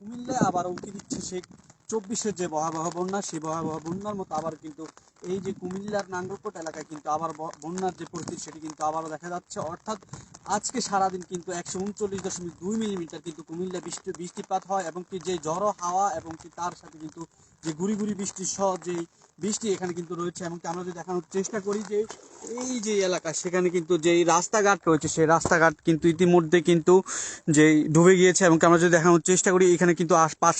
কুমিল্লায় আবার উঁকি দিচ্ছে সেই 24-এর যে ভয়াবহ বন্যা, সেই ভয়াবহ বন্যার মতো আবার কিন্তু এই যে কুমিল্লার নাঙ্গলকোট এলাকায় কিন্তু আবার বন্যার যে পরিস্থিতি সেটি কিন্তু আবারও দেখা যাচ্ছে। অর্থাৎ আজকে সারাদিন কিন্তু 139.2 মিলিমিটার কিন্তু কুমিল্লা বৃষ্টিপাত হয়, এবং কি যে ঝড়ো হাওয়া এবং কি তার সাথে কিন্তু যে গুড়ি গুড়ি বৃষ্টি সহ যে বৃষ্টি এখানে কিন্তু রয়েছে। এমনকি আমরা যদি দেখানোর চেষ্টা করি যে এই যে এলাকা, সেখানে কিন্তু যেই রাস্তাঘাট রয়েছে সেই রাস্তাঘাট কিন্তু ইতিমধ্যে কিন্তু যেই ডুবে গিয়েছে। এবং আমরা যদি দেখানোর চেষ্টা করি, এখানে কিন্তু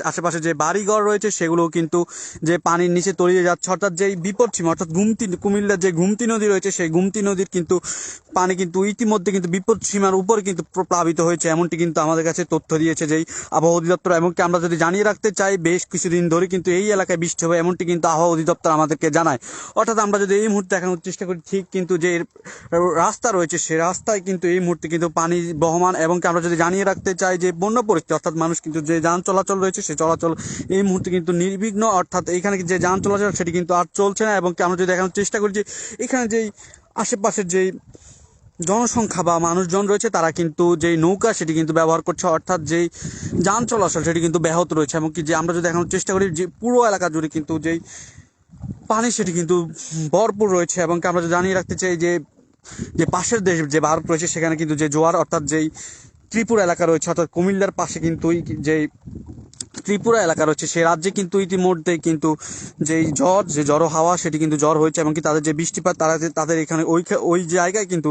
আশেপাশে যে বাড়িঘর রয়েছে সেগুলোও কিন্তু যে পানির নিচে তলিয়ে যাচ্ছে। অর্থাৎ যেই বিপদসীমা, অর্থাৎ কুমিল্লার যে গুমতি নদী রয়েছে সেই গুমতি নদীর কিন্তু পানি কিন্তু ইতিমধ্যে কিন্তু বিপদসীমার উপরে কিন্তু প্লাবিত হয়েছে, এমনটি কিন্তু আমাদের কাছে তথ্য দিয়েছে যেই আবহাওয়া অধিদপ্তর। এমনকি আমরা যদি জানিয়ে রাখতে চাই, বেশ কিছুদিন ধরে কিন্তু এই এলাকায় বৃষ্টি হবে এমনটি কিন্তু আবহাওয়া অধিদপ্তর আমাদেরকে জানায়। অর্থাৎ আমরা যদি এই মুহূর্তে দেখানোর চেষ্টা করি, ঠিক কিন্তু যে রাস্তা রয়েছে সেই রাস্তায় কিন্তু এই মুহূর্তে কিন্তু পানি বহমান। এবং আমরা যদি জানিয়ে রাখতে চাই যে বন্যা পরিস্থিতি, অর্থাৎ মানুষ কিন্তু যে যান চলাচল রয়েছে সেই চলাচল এই মুহূর্তে কিন্তু নির্বিঘ্ন, অর্থাৎ এখানে যে যান চলাচল সেটি কিন্তু আর চলছে না। এবং আমরা যদি দেখানোর চেষ্টা করি যে এখানে যেই আশেপাশের যেই জনসংখ্যা বা মানুষজন রয়েছে তারা কিন্তু যেই নৌকা সেটি কিন্তু ব্যবহার করছে, অর্থাৎ যেই যান চলাচল সেটি কিন্তু ব্যাহত রয়েছে। এমনকি যে আমরা যদি দেখানোর চেষ্টা করি যে পুরো এলাকা জুড়ে কিন্তু যেই পানি সেটি কিন্তু ভরপুর রয়েছে। এবং আমরা যদি জানিয়ে রাখতে চাই যে যে পাশের দেশ যে ভারত রয়েছে সেখানে কিন্তু যে জোয়ার, অর্থাৎ যেই ত্রিপুরা এলাকা রয়েছে, অর্থাৎ কুমিল্লার পাশে কিন্তু যে ত্রিপুরা এলাকা রয়েছে সেই রাজ্যে কিন্তু ইতিমধ্যে কিন্তু যেই যে ঝড়ো হাওয়া সেটি কিন্তু ঝড় হয়েছে। এমনকি তাদের যে বৃষ্টিপাত তাদের এখানে ওই জায়গায় কিন্তু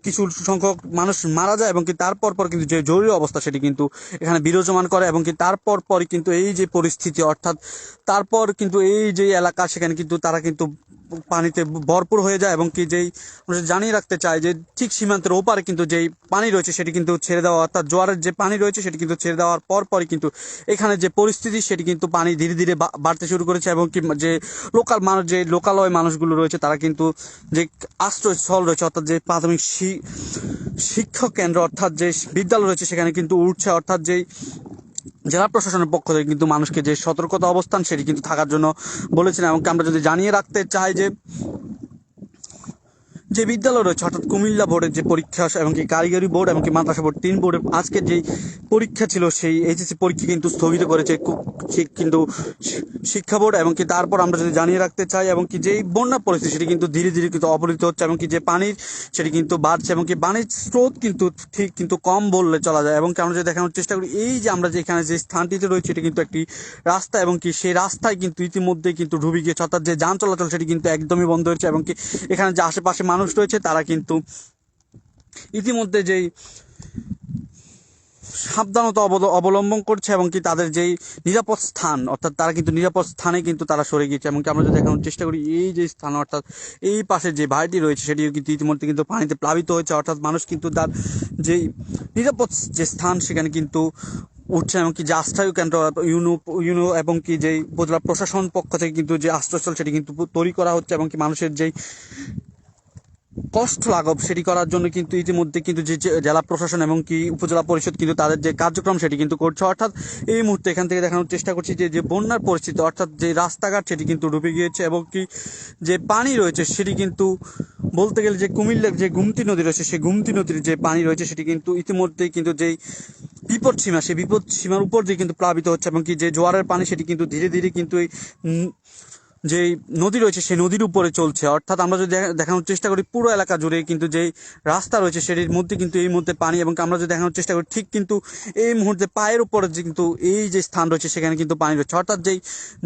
কিছু সংখ্যক মানুষ মারা যায়, এবং কি তারপর কিন্তু যে জরুরি অবস্থা সেটি কিন্তু এখানে বিরাজমান করে। এবং কি তারপর পরই কিন্তু এই যে পরিস্থিতি, অর্থাৎ তারপর কিন্তু এই যে এলাকা সেখানে কিন্তু তারা কিন্তু পানিতে ভরপুর হয়ে যায়। এবং কি যেই আমরা জানিয়ে রাখতে চাই যে ঠিক সীমান্তের ওপারে কিন্তু যেই পানি রয়েছে সেটি কিন্তু ছেড়ে দেওয়া, অর্থাৎ জোয়ারের যে পানি রয়েছে সেটি কিন্তু ছেড়ে দেওয়ার পরই কিন্তু এখানে যে পরিস্থিতি সেটি কিন্তু পানি ধীরে ধীরে বাড়তে শুরু করেছে। এবং কি যে লোকাল মানুষ, যে লোকালয় মানুষগুলো রয়েছে তারা কিন্তু যে আশ্রয়স্থল রয়েছে, অর্থাৎ যে প্রাথমিক শিক্ষা কেন্দ্র, অর্থাৎ যে বিদ্যালয় রয়েছে সেখানে কিন্তু উঠছে। অর্থাৎ যেই জেলা প্রশাসনের পক্ষ থেকে কিন্তু মানুষকে যে সতর্কতা অবস্থান সেটি কিন্তু থাকার জন্য বলেছেন। এবং আমরা যদি জানিয়ে রাখতে চাই যে যে বিদ্যালয় রয়েছে, অর্থাৎ কুমিল্লা বোর্ডের যে পরীক্ষা এবং কি কারিগরি বোর্ড এবং কি মাদ্রাসা বোর্ড 3 বোর্ডের আজকের যেই পরীক্ষা ছিল সেই এইচএসসি পরীক্ষা কিন্তু স্থগিত করেছে কিন্তু শিক্ষা বোর্ড। এবং কি তারপর আমরা যদি জানিয়ে রাখতে চাই, এবং কি যেই বন্যা পরিস্থিতি সেটি কিন্তু ধীরে ধীরে কিন্তু অপরিত হচ্ছে, এবং কি যে পানির সেটি কিন্তু বাড়ছে, এবং কি পানির স্রোত কিন্তু ঠিক কিন্তু কম বললে চলা যায়। এবং আমরা যদি দেখানোর চেষ্টা করি, এই যে আমরা যেখানে যে স্থানটিতে রয়েছে এটি কিন্তু একটি রাস্তা, এবং কি সেই রাস্তায় কিন্তু ইতিমধ্যে কিন্তু ডুবে গিয়েছে, অর্থাৎ যে যান চলাচল সেটি কিন্তু একদমই বন্ধ হয়েছে। এবং কি এখানে যে আশেপাশে মানুষ রয়েছে তারা কিন্তু ইতিমধ্যে যেই সাবধানতা অবলম্বন করছে, এবং কি তাদের যেই নিরাপদ স্থান, অর্থাৎ তারা কিন্তু নিরাপদ স্থানে কিন্তু তারা সরে গিয়েছে। এবং আমরা যদি দেখানোর চেষ্টা করি, এই যে স্থান, অর্থাৎ এই পাশে যে বাড়িটি রয়েছে সেটিও কিন্তু ইতিমধ্যে কিন্তু পানিতে প্লাবিত হয়েছে। অর্থাৎ মানুষ কিন্তু তার যেই নিরাপদ যে স্থান সেখানে কিন্তু উঠছে। এবং কি যে আশ্রয় কেন্দ্র ইউনো এবং কি যেই উপজেলা প্রশাসন পক্ষ থেকে কিন্তু যে আশ্রয়স্থল সেটি কিন্তু তৈরি করা হচ্ছে, এবং কি মানুষের যেই কষ্ট লাঘব সেটি করার জন্য কিন্তু ইতিমধ্যে কিন্তু যে জেলা প্রশাসন এবং কি উপজেলা পরিষদ কিন্তু তাদের যে কার্যক্রম সেটি কিন্তু করছে। অর্থাৎ এই মুহূর্তে এখান থেকে দেখানোর চেষ্টা করছি যে বন্যার পরিস্থিতি, অর্থাৎ যে রাস্তাঘাট সেটি কিন্তু ডুবে গিয়েছে, এবং কি যে পানি রয়েছে সেটি কিন্তু বলতে গেলে যে কুমিল্লার যে গুমতি নদী রয়েছে সেই গুমতি নদীর যে পানি রয়েছে সেটি কিন্তু ইতিমধ্যেই কিন্তু যেই বিপদসীমা সেই বিপদসীমার উপর দিয়ে কিন্তু প্লাবিত হচ্ছে। এবং কি যে জোয়ারের পানি সেটি কিন্তু ধীরে ধীরে কিন্তু এই যে নদী রয়েছে সেই নদীর উপরে চলছে। অর্থাৎ আমরা যদি দেখানোর চেষ্টা করি, পুরো এলাকা জুড়ে কিন্তু যেই রাস্তা রয়েছে সেটির মধ্যে কিন্তু এই মুহূর্তে পানি। এবং আমরা যদি দেখানোর চেষ্টা করি, ঠিক কিন্তু এই মুহূর্তে পায়ের উপরে যে কিন্তু এই যে স্থান রয়েছে সেখানে কিন্তু পানি রয়েছে, অর্থাৎ যেই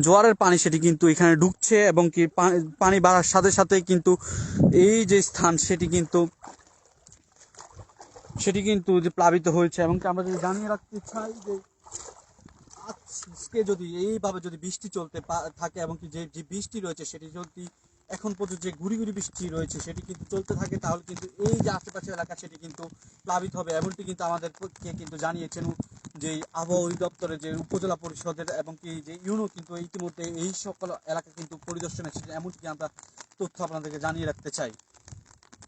জোয়ারের পানি সেটি কিন্তু এখানে ঢুকছে, এবং কি পানি বাড়ার সাথে সাথে কিন্তু এই যে স্থান সেটি কিন্তু যে প্লাবিত হয়েছে। এবং আমরা যদি জানিয়ে রাখতে চাই যে আজকে যদি এইভাবে যদি বৃষ্টি চলতে থাকে, এবং কি যে বৃষ্টি রয়েছে সেটি যদি এখন পর্যন্ত যে গুড়ি গুড়ি বৃষ্টি রয়েছে সেটি কিন্তু চলতে থাকে, তাহলে কিন্তু এই যে আশেপাশের এলাকা সেটি কিন্তু প্লাবিত হবে, এমনটি কিন্তু আমাদেরকে কিন্তু জানিয়েছেন যে আবহাওয়া অধিদপ্তরের যে উপজেলা পরিষদের এবং কি যে ইউনো কিন্তু ইতিমধ্যে এই সকল এলাকা কিন্তু পরিদর্শনে এসেছে, এমনটি আমরা তথ্য আপনাদেরকে জানিয়ে রাখতে চাই।